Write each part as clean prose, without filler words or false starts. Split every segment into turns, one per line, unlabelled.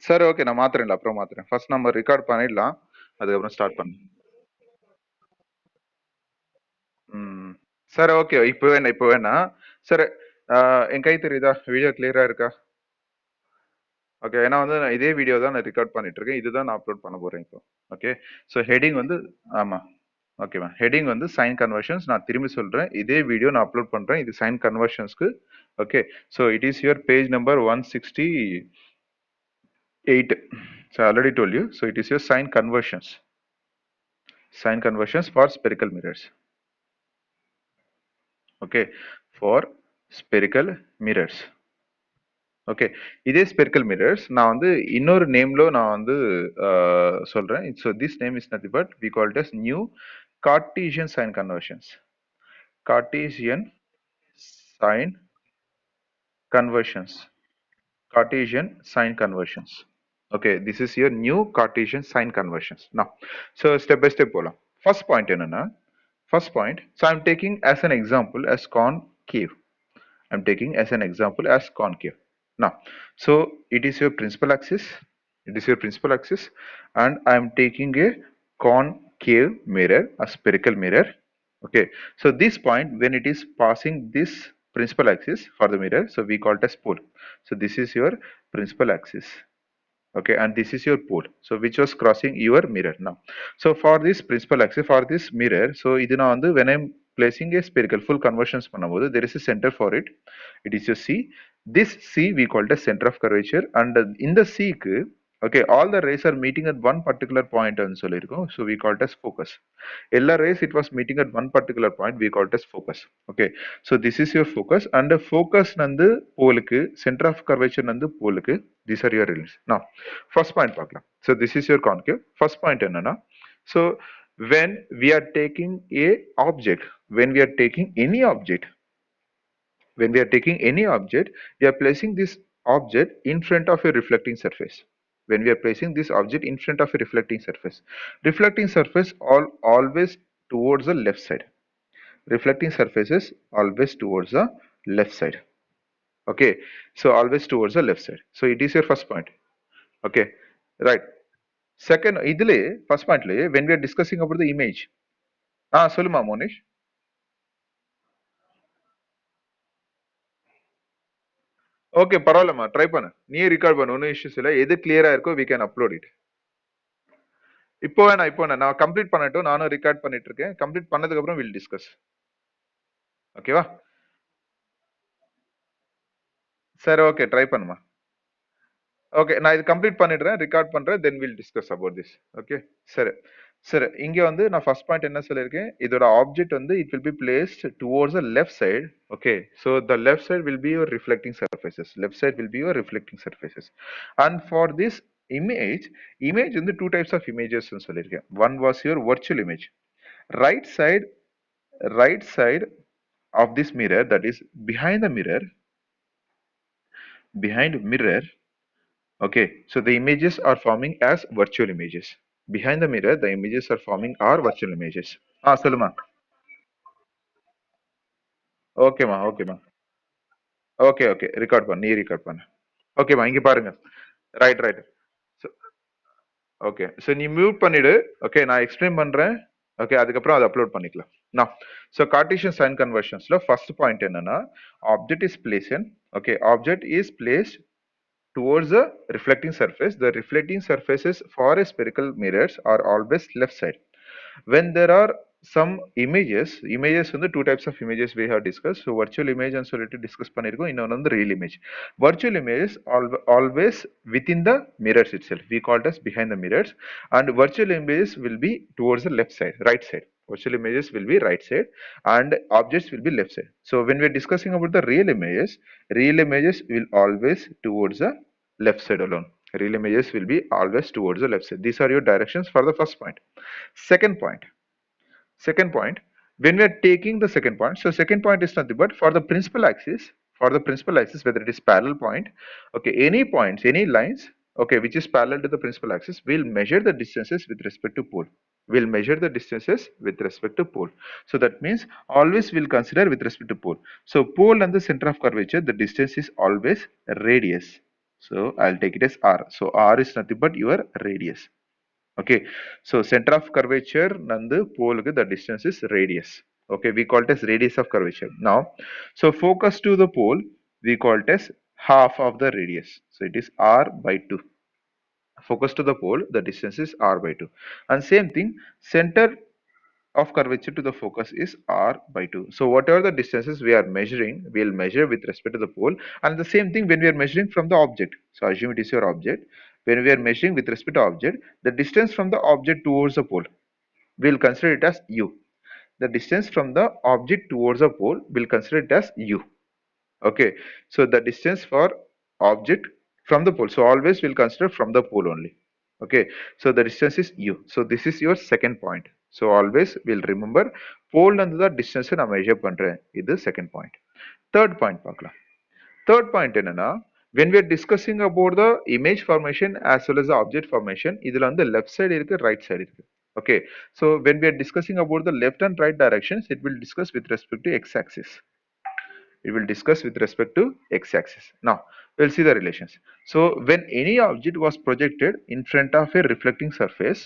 சரி ஓகே நான் மாத்துறேன்ல அப்புறம் மாத்துறேன். ஃபர்ஸ்ட் நம்ம ரெக்கார்ட் பண்ணிடலாம். அதுக்கப்புறம் ஸ்டார்ட் பண்ணு. ம். சரி ஓகே. இப்போ வேணாம். சரி என் கை தெரியுதா? வீடியோ கிளியரா இருக்கா? ஓகே. ஏன்னா வந்து நான் இதே வீடியோ தான் நான் ரெக்கார்ட் பண்ணிட்டு இருக்கேன். இதுதான் நான் அப்லோட் பண்ண போறேன் இப்போ. ஓகே. ஸோ ஹெட்டிங் வந்து ஆமா. ஓகேவா? ஹெட்டிங் வந்து சைன் கன்வர்ஷன்ஸ். நான் திரும்பி சொல்றேன். இதே வீடியோ நான் அப்லோட் பண்றேன். இது சைன் கன்வர்ஷன்ஸ்க்கு. Okay. So it is your page number 168. So I already told you. So it is your sine conversions. Sine conversions for spherical mirrors. Okay. For spherical mirrors. Okay இதே ஸ்பெரிக்கல் மிரர்ஸ் நான் வந்து இன்னொரு நேம்ல நான் வந்து சொல்றேன். So this name is nothing but we call it as new Cartesian sign conversions. Cartesian sign conversions. Cartesian sign conversions. Okay, this is your new Cartesian sign conversions. Now, so step by step போலாம். First point என்னன்னா, first point, so I'm taking as an example as concave. I'm taking as an example as concave. Now, so it is your principal axis. It is your principal axis, and I'm taking a concave mirror, a spherical mirror. Okay, so this point when it is passing this principal axis for the mirror, so we call it as pole. So this is your principal axis. Okay, and this is your pole, so which was crossing your mirror. Now so for this principal axis, for this mirror, so idu na vandu when I'm placing a spherical full conversions பண்ணும்போது there is a center for it. It is your C. This C we call it as center of curvature, and in the C க்கு okay all the rays are meeting at one particular point ன்னு சொல்லிருக்கோம். So we call it as focus. எல்லா rays it was meeting at one particular point, we call it as focus. Okay, so this is your focus, and the focus Nandu போலுக்கு center of curvature Nandu போலுக்கு these are your relations. Now first point பார்க்கலாம். So this is your concave. First point என்னன்னா, so when we are taking a object, when we are taking any object, when we are taking any object, we are placing this object in front of a reflecting surface. When we are placing this object in front of a reflecting surface always towards the left side. Reflecting surfaces always towards the left side. Okay, so always towards the left side. So it is your first point. Okay, right. Second, idle first point when we are discussing about the image. சொல்லுமா Monish. Okay பரவாயில்லம்மா try பண்ணு. நீயே record பண்ணு, ஒன்றும் issues இல்லை. எது கிளியரா இருக்கோ வி கேன் அப்லோட் இட். இப்போ வேணாம் நான் கம்ப்ளீட் பண்ணட்டும். நானும் ரெக்கார்ட் பண்ணிட்டு இருக்கேன். கம்ப்ளீட் பண்ணதுக்கு அப்புறம் வில் டிஸ்கஸ். ஓகேவா? சரி ஓகே ட்ரை பண்ணுமா. ஓகே நான் இது கம்ப்ளீட் பண்ணிடுறேன், ரெக்கார்ட் பண்றேன், then will discuss about this. Okay சரி சரி. இங்க வந்து நான் ஃபர்ஸ்ட் பாயிண்ட் என்ன சொல்லியிருக்கேன், இதோட ஆப்ஜெக்ட் வந்து it will be placed towards the left side. Okay, so the left side will be your reflecting surfaces. Left side will be your reflecting surfaces. And for this image, image வந்து two types of images சொல்லியிருக்கேன். One was your virtual image. Right side, right side of this mirror, that is behind the mirror, behind mirror. Okay, so the images are forming as virtual images. Behind the mirror the images are forming are virtual images. சொல்லுமா. ஓகேமா ஓகேமா. Okay okay record பண்ணு, நீ record பண்ணு. ஓகேமா இங்க பாருங்க. Right right. Okay so நீ மியூட் பண்ணிடு. ஓகே நான் எக்ஸ்பிளைன் பண்றேன். ஓகே அதுக்கப்புறம் அதை அப்லோட் பண்ணிக்கலாம். நான் ஸோ கார்ட்டீசியன் சைன் கன்வர்ஷன்ஸ்ல ஃபர்ஸ்ட் பாயிண்ட் என்னன்னா, object is placed. Okay, object is placed towards the reflecting surface. The reflecting surfaces for a spherical mirrors are always left side. When there are some images வந்து two types of images we have discussed. So virtual image and சொல்லிட்டு discuss பண்ணிருக்கோம். இன்னொன்று வந்து real image. Virtual images always within the mirrors itself. We call it as behind the mirrors. And virtual images will be towards the left side, right side. Virtual images will be right side and objects will be left side. So when we are discussing about the real images will always towards the left side alone. Real images will be always towards the left side. These are your directions for the first point. Second point, when we are taking the second point, so second point is nothing but for the principal axis, whether it is parallel point, okay, any points, any lines, okay, which is parallel to the principal axis, we'll measure the distances with respect to pole. We'll measure the distances with respect to pole. So that means always we'll consider with respect to pole. So pole and the center of curvature, the distance is always radius. So I'll take it as R. So R is nothing but your radius. Okay. So center of curvature nandu pole the distance is radius. Okay, we call it as radius of curvature. Now, so focus to the pole we call it as half of the radius. So it is R by 2. Focus to the pole, the distance is R by 2. And same thing, center of curvature to the focus is R by 2. So whatever the distances we are measuring, we'll measure with respect to the pole. And the same thing when we are measuring from the object. So assume it is your object. When we are measuring with respect to object, the distance from the object towards the pole, we'll consider it as U. The distance from the object towards the pole, we'll consider it as U. Okay, so the distance for object from the pole. So always we'll consider from the pole only. Okay, so the distance is u. So this is your second point. So always we'll remember pole and the distance நான் measure பண்றேன். இது second point. Third point பார்க்கலாம். Third point என்னன்னா when we are discussing about the image formation as well as the object formation, இதுல வந்து left side இருக்கு, right side இருக்கு. Okay, so when we are discussing about the left and right directions, it will discuss with respect to x-axis. We will discuss with respect to x-axis. Now, we'll see the relations. So, when any object was projected in front of a reflecting surface,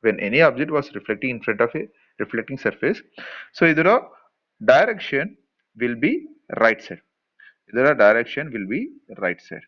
when any object was reflecting in front of a reflecting surface, so either direction will be right side. Direction will be right side.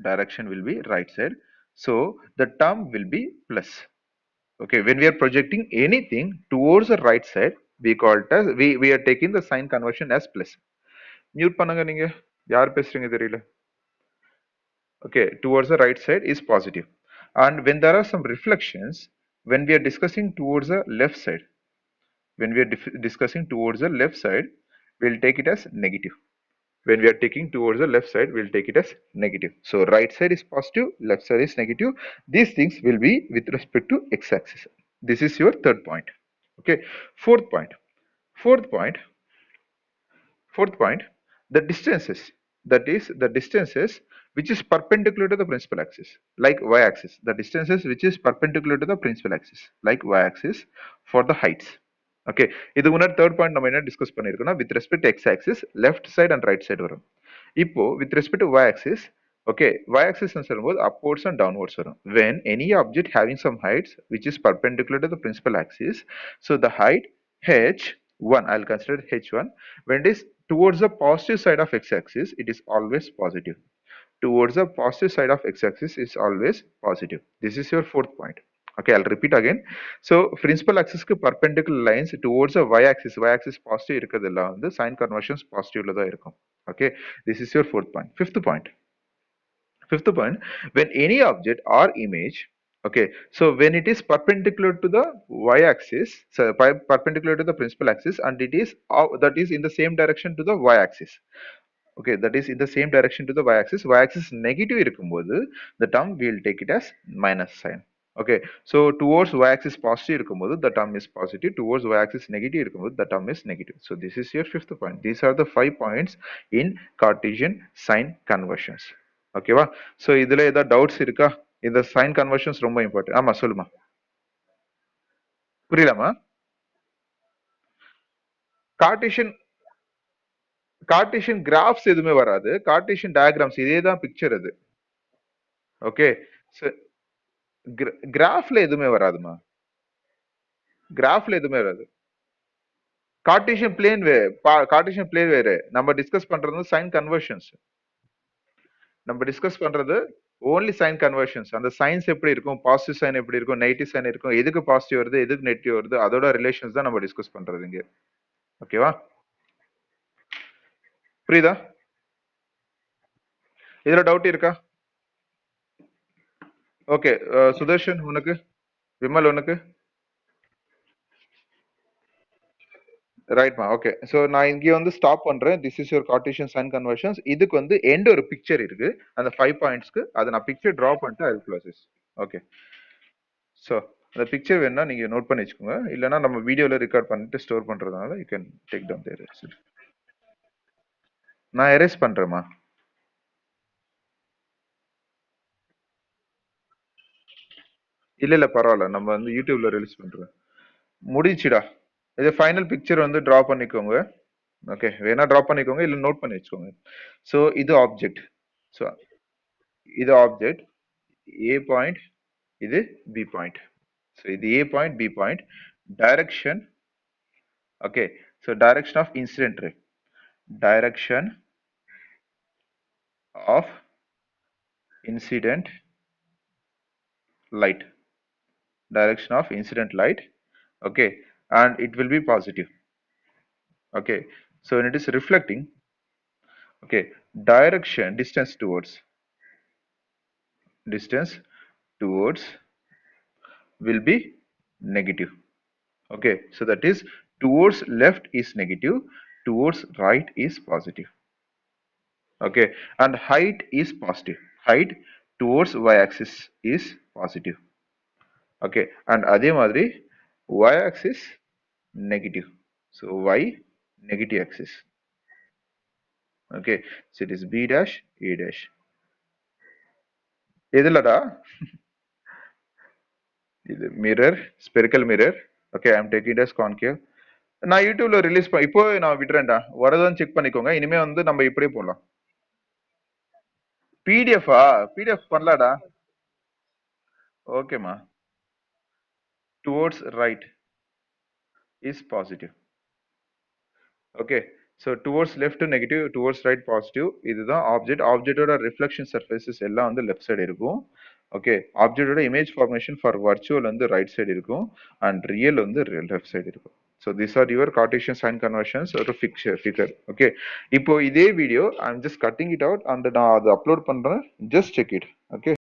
Direction will be right side. So, the term will be plus. Okay, when we are projecting anything towards the right side, we call it as we are taking the sign conversion as plus. Mute பண்ணுங்க நீங்க யார் பேசுறீங்க தெரியல. Okay, towards the right side is positive. And when there are some reflections, when we are discussing towards the left side, we'll take it as negative. When we are taking towards the left side, we'll take it as negative. So right side is positive, left side is negative. These things will be with respect to x-axis. This is your third point. Okay, fourth point. Fourth point, the distances, that is the distances which is perpendicular to the principal axis, like y-axis. The distances which is perpendicular to the principal axis, like y-axis for the heights. Okay, இது முன்னாடி third point நம்ம என்ன discuss பண்ணிருக்கோம்னா with respect to x-axis, left side and right side வரும். இப்போ with respect to y-axis, okay, y-axis ன்னு சொல்லும்போது upwards and downwards வரும். When any object having some heights which is perpendicular to the principal axis, so the height h1, I'll consider h1, when it is towards the positive side of x-axis, it is always positive. Towards the positive side of x-axis is always positive. This is your fourth point. Okay, I'll repeat again. So principal axis க்கு perpendicular lines towards the y-axis positive இருக்கிறதெல்லாம் வந்து sign conversions positive தான் இருக்கும். Okay, this is your fourth point. Fifth point, when any object or image, okay, so when it is perpendicular to the y-axis, so perpendicular to the principal axis, and it is that is in the same direction to the y-axis. Okay, that is in the same direction to the y-axis. Y-axis negative இருக்கும்போது the term we will take it as minus sign. Okay, so towards y-axis positive இருக்கும்போது the term is positive, towards y-axis negative இருக்கும்போது the term is negative. So this is your fifth point. These are the 5 points in Cartesian sign conversions. Okay வா? So இதுல ஏதாவது doubts இருக்கா? இந்த sign conversions ரொம்ப important. ஆமா சொல்லுமா. புரியலாமா? Cartesian Cartesian graphs எதுவுமே வராது. கார்ட்டீசியன் டயகிராம்ஸ் இதே தான் பிக்சர் அது. ஓகே, கிராஃப்ல எதுவுமே வராதுமா. கிராஃப்ல எதுவுமே வராது. கார்ட்டீசியன் பிளேன் வேற. நம்ம டிஸ்கஸ் பண்றது சைன் கன்வர்ஷன்ஸ். நம்ம டிஸ்கஸ் பண்றது ஓன்லி சைன் கன்வர்ஷன்ஸ். அந்த சைன்ஸ் எப்படி இருக்கும், பாசிட்டிவ் சைன் எப்படி இருக்கும், நெகட்டிவ் சைன் இருக்கும், எதுக்கு பாசிட்டிவ் வருது, எதுக்கு நெகட்டிவ் வருது, அதோட ரிலேஷன்ஸ் தான் நம்ம டிஸ்கஸ் பண்றது இங்க. ஓகேவா? புரியுதா? இதுல டவுட் இருக்கா? ஓகே, சுதர்ஷன் உனக்கு, விமல் உனக்கு? ரைட்மா, ஓகே. ஸோ நான் இங்கே வந்து ஸ்டாப் பண்றேன். This is your Cartesian sign conversions. இதுக்கு வந்து எண்ட் ஒரு பிக்சர் இருக்கு, அந்த 5 பாயிண்ட்ஸ்க்கு. அதை நான் பிக்சர் டிரா பண்ணிட்டு I will close this. Okay, so அந்த பிக்சர் வேணா நீங்க நோட் பண்ணி வச்சுக்கோங்க, இல்லைன்னா நம்ம வீடியோல ரெக்கார்ட் பண்ணிட்டு ஸ்டோர் பண்றதுனால யூ கேன் டேக் டவுன் தேர். நான் எரேஸ் பண்றேம்மா. இல்ல இல்ல பரவாயில்ல, நம்ம வந்து யூடியூப்ல ரிலீஸ் பண்றோம். முடிச்சுடா. இது ஃபைனல் பிக்சர் வந்து டிரா பண்ணிக்கோங்க. ஓகே வேணா ட்ராப் பண்ணிக்கோங்க இல்ல நோட் பண்ணி வச்சுக்கோங்க. ஸோ இது ஆப்ஜெக்ட். ஸோ இது ஆப்ஜெக்ட் ஏ பாயிண்ட், இது பி பாயிண்ட். ஸோ இது A point B point. Direction, okay, so direction of incident ray, direction of incident light, direction of incident light, okay, and it will be positive, okay. So when it is reflecting, okay, direction, distance towards will be negative, okay. So that is towards left is negative, towards right is positive, okay. And height is positive, height towards y-axis is positive, okay. And அதே மாதிரி y-axis negative, so y negative axis, okay. So it is b dash a dash. எதுலடா இது mirror, spherical mirror, okay. I am taking it as concave. நான் யூடியூப்ல release இப்போ நான் விடுறேன்டா, வரதான் check பண்ணிக்கோங்க. இனிமே வந்து நம்ம இப்படியே போடலாம். பிடிஎஃபா? பிடிஎஃப் பண்ணலாடா. ஓகேமா. Towards right is positive, okay. So towards left negative, towards right positive. இதுதான் ஆப்ஜெக்ட். ஆப்ஜெக்டோட ரிஃப்ளெக்ஷன் சர்ஃபேசஸ் எல்லாம் வந்து லெஃப்ட் சைடு இருக்கும், ஓகே. ஆப்ஜெக்டோட இமேஜ் ஃபார்மேஷன் ஃபார் வர்ச்சுவல் வந்து ரைட் சைடு இருக்கும் அண்ட் ரியல் வந்து லெஃப்ட் சைடு இருக்கும். So this are your Cartesian sign conversions ஒரு ஃபிகர், ஓகே. இப்போ இதே video I'm just cutting it out and நான் அதை அப்லோட் பண்றேன். Just check it, okay.